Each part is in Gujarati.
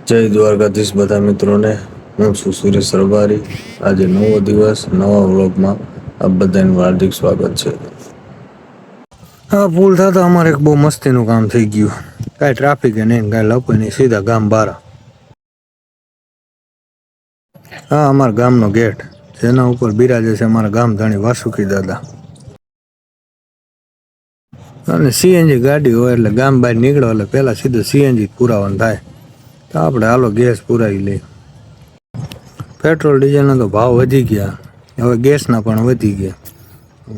જય દ્વારકાધીશ બધા મિત્રોને. હું છું સુરેશ રબારી. આજે નવો દિવસ નવા વ્લોગમાં આપ બધાનું હાર્દિક સ્વાગત છે. હા, પુલ થતા અમારે એક બહુ મસ્તીનું કામ થઈ ગયું. કાંઈ ટ્રાફિક નહીં, કાંઈ લપે નહીં, સીધા ગામ બહાર. હા, અમારા ગામનો ગેટ જેના ઉપર બિરાજે છે અમારા ગામ ધાણી વાસુકી દાદા. અને સીએનજી ગાડી હોય એટલે ગામ બહાર નીકળો એટલે પહેલાં સીધું સીએનજી પુરાવાનું થાય. તો આપણે હાલો ગેસ પુરાવી લઈએ. પેટ્રોલ ડીઝલના તો ભાવ વધી ગયા, હવે ગેસના પણ વધી ગયા.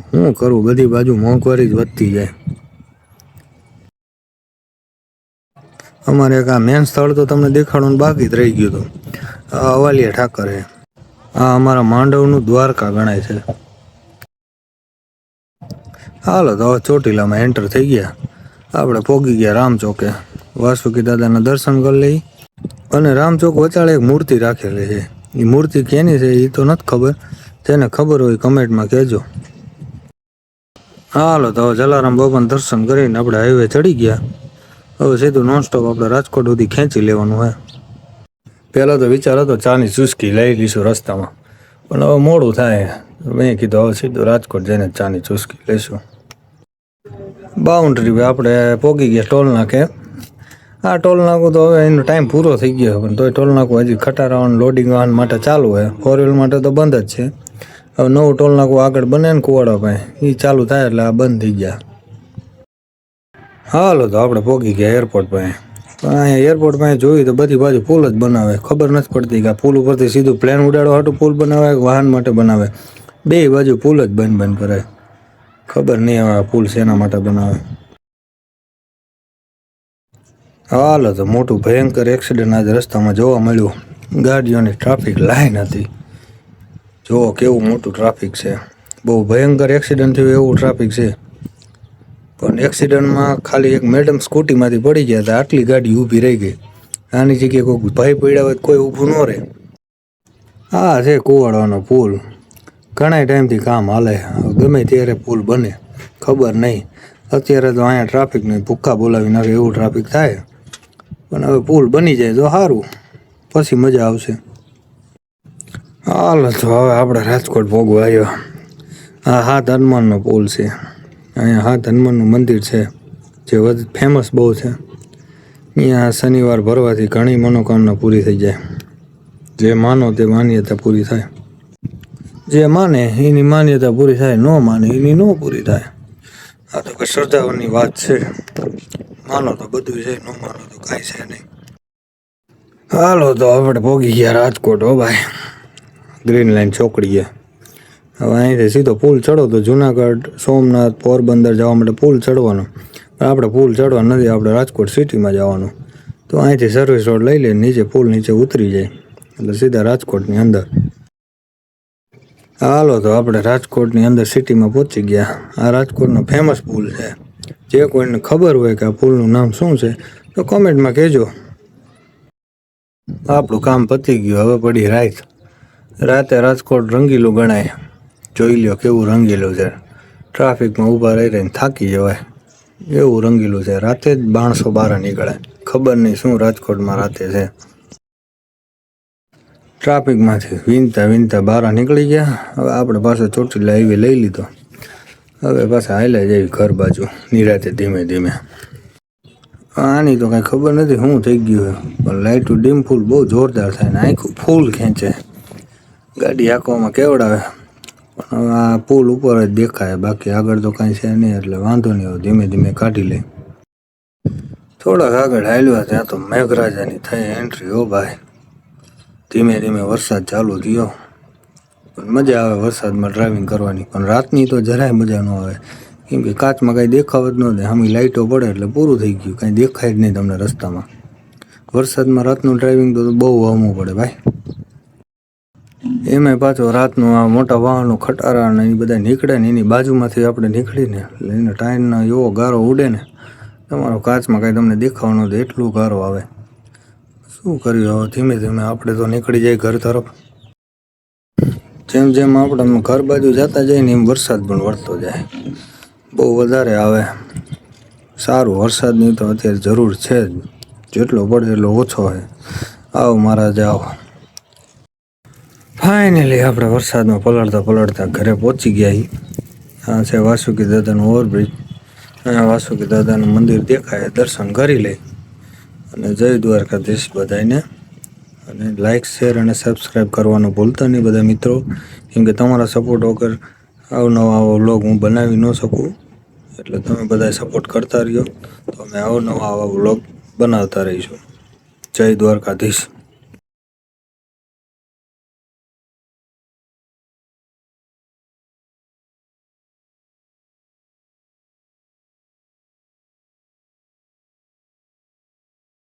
શું કરું, બધી બાજુ મોંઘવારી જ વધતી જાય. અમારે એક આ મેન સ્થળ તો તમને દેખાડવાનું બાકી જ રહી ગયું હતું. આ અવાલિયા ઠાકર છે. આ અમારા માંડવનું દ્વારકા ગણાય છે. હાલો તો હવે ચોટીલામાં એન્ટર થઈ ગયા. આપણે પહોંચી ગયા રામચોકે. વાસુકી દાદાના દર્શન કરી લઈ. અને રામચોક વચાળે એક મૂર્તિ રાખેલી છે. એ મૂર્તિ કેની છે એ તો નથી ખબર, જેને ખબર હોય કમેન્ટમાં કહેજો. હાલો તો હવે જલારામ બાપાના દર્શન કરીને આપણે હાઈવે ચડી ગયા. હવે સીધું નોનસ્ટોપ આપણે રાજકોટ સુધી ખેંચી લેવાનું હોય. પહેલાં તો વિચાર હતો ચાની ચુસ્કી લઈ લઈશું રસ્તામાં, પણ હવે મોડું થાય. મેં કીધું હવે સીધું રાજકોટ જઈને ચાની ચુસ્કી લઈશું. બાઉન્ડ્રી આપણે પહોંચી ગયા ટોલ નાકે. આ ટોલ નાકું તો હવે એનો ટાઈમ પૂરો થઈ ગયો, પણ તોય ટોલ નાકું હજી ખટારા વાહન લોડિંગ વાહન માટે ચાલુ હોય. 4 વ્હીલ માટે તો બંધ જ છે. હવે નવું ટોલ નાકું આગળ બને ને કુવાડા પાસે, એ ચાલુ થાય એટલે આ બંધ થઈ ગયા. હાલો તો આપણે પહોંચી ગયા એરપોર્ટ પાસે. પણ અહીંયા એરપોર્ટ પાસે જોયું તો બધી બાજુ પુલ જ બનાવે. ખબર નથી પડતી કે આ પુલ ઉપરથી સીધું પ્લેન ઉડાડવા હાટું પુલ બનાવે કે વાહન માટે બનાવે. બે બાજુ પુલ જ બંધ કરે. ખબર નહીં હવે આ પુલ શેના માટે બનાવે. હાલો તો મોટું ભયંકર એક્સિડન્ટ આજે રસ્તામાં જોવા મળ્યું. ગાડીઓની ટ્રાફિક લાઈન હતી. જુઓ કેવું મોટું ટ્રાફિક છે. બહુ ભયંકર એક્સિડન્ટ થયું એવું ટ્રાફિક છે. પણ એક્સિડન્ટમાં ખાલી એક મેડમ સ્કૂટીમાંથી પડી ગયા હતા, આટલી ગાડી ઊભી રહી ગઈ. આની જગ્યાએ કોઈ ભાઈ પડ્યા હોય કોઈ ઊભું ન રહે. આ છે કુવાડવાનો પુલ. ઘણા ટાઈમથી કામ હાલે, ગમે ત્યારે પુલ બને ખબર નહીં. અત્યારે તો અહીંયા ટ્રાફિકને ભૂક્કા બોલાવી નાખે એવું ટ્રાફિક થાય. પણ હવે પુલ બની જાય તો સારું, પછી મજા આવશે. હાલ તો હવે આપણે રાજકોટ ભોગવા આવ્યા. આ હાથ હનુમાનનો પુલ છે. અહીંયા હાથ હનુમાનનું મંદિર છે જે ફેમસ બહુ છે. અહીંયા શનિવાર ભરવાથી ઘણી મનોકામના પૂરી થઈ જાય. જે માનો તે માન્યતા પૂરી થાય. જે માને એની માન્યતા પૂરી થાય, ન માને એની ન પૂરી થાય. આ તો કંઈ શ્રદ્ધાઓની વાત છે. માનો તો બધું છે, ન માનો તો કાંઈ છે નહીં. હાલો તો આપણે પહોંચી ગયા રાજકોટ. હો ભાઈ, ગ્રીન લાઈન ચોકડીએ. હવે અહીંથી સીધો પુલ ચડો તો જુનાગઢ, સોમનાથ, પોરબંદર જવા માટે પુલ ચડવાનો. પણ આપણે પુલ ચડવા નથી, આપણે રાજકોટ સિટીમાં જવાનું. તો અહીંથી સર્વિસ રોડ લઈ લઈને નીચે પુલ નીચે ઉતરી જાય એટલે સીધા રાજકોટની અંદર. હાલો તો આપણે રાજકોટની અંદર સિટીમાં પહોંચી ગયા. આ રાજકોટનો ફેમસ પુલ છે. જે કોઈને ખબર હોય કે આ પુલનું નામ શું છે તો કોમેન્ટમાં કહેજો. આપણું કામ પતી ગયું, હવે પડી રાત. રાતે રાજકોટ રંગીલું ગણાય. જોઈ લ્યો કેવું રંગીલું છે. ટ્રાફિકમાં ઊભા રહી રહીને થાકી જવાય એવું રંગીલું છે. રાતે જ માણસો બહાર નીકળે. ખબર નહીં શું રાજકોટમાં રાતે છે. ટ્રાફિકમાંથી વીનતા વીનતા બહાર નીકળી ગયા. હવે આપણે પાછો ચોટીલા હાઈવે લઈ લીધો. હવે પાછા હાલ્યા જાય ઘર બાજુ નિરાતે ધીમે ધીમે. આની તો કાંઈ ખબર નથી શું થઈ ગયું, પણ લાઇટું ડીમ ફૂલ બહુ જોરદાર થાય ને આખું ફૂલ ખેંચે. ગાડી હાંકવામાં કેવડાવે. પણ હવે આ પુલ ઉપર જ દેખાય, બાકી આગળ તો કાંઈ છે નહીં એટલે વાંધો નહીં. હવે ધીમે ધીમે કાઢી લે. થોડાક આગળ હાલ્યા ત્યાં તો મેઘરાજાની થઈ એન્ટ્રી. હો ભાઈ, ધીમે ધીમે વરસાદ ચાલુ થયો. પણ મજા આવે વરસાદમાં ડ્રાઇવિંગ કરવાની. પણ રાતની તો જરાય મજા ન આવે, કેમ કે કાચમાં કાંઈ દેખાવ જ ન દે. આમ લાઇટો પડે એટલે પૂરું થઈ ગયું, કાંઈ દેખાય જ નહીં તમને રસ્તામાં. વરસાદમાં રાતનું ડ્રાઇવિંગ તો બહુ વામવું પડે ભાઈ. એમાંય પાછો રાતનું આ મોટા વાહનો ખટારા ને એ બધા નીકળે ને એની બાજુમાંથી આપણે નીકળીને એટલે એનો ટાયરનો એવો ગારો ઉડે ને, તમારો કાચમાં કાંઈ તમને દેખાવ ન દે એટલું ગારો આવે. શું કર્યું હવે ધીમે ધીમે આપણે તો નીકળી જાય ઘર તરફ. જેમ જેમ આપણે ઘર બાજુ જતા જાય ને એમ વરસાદ પણ વળતો જાય. બહુ વધારે આવે. સારું, વરસાદની તો અત્યારે જરૂર છે જ. જેટલો પડે એટલો ઓછો હોય. આવો મહારાજ આવો. ફાઇનલી આપણે વરસાદમાં પલળતા ઘરે પહોંચી ગયા છીએ. આ છે વાસુકી દાદાનું ઓવરબ્રિજ. અહીંયા વાસુકી દાદાનું મંદિર દેખાય, દર્શન કરી લઈ અને જય દ્વારકાધીશ બધાને. અને લાઇક, શેર અને સબસ્ક્રાઈબ કરવાનું ભૂલતા નહીં બધા મિત્રો, કેમ કે તમારા સપોર્ટ વગર આવો વ્લોગ હું બનાવી ન શકું. એટલે તમે બધા સપોર્ટ કરતા રહ્યો તો અમે આવા વ્લોગ બનાવતા રહીશું. જય દ્વારકાધીશ.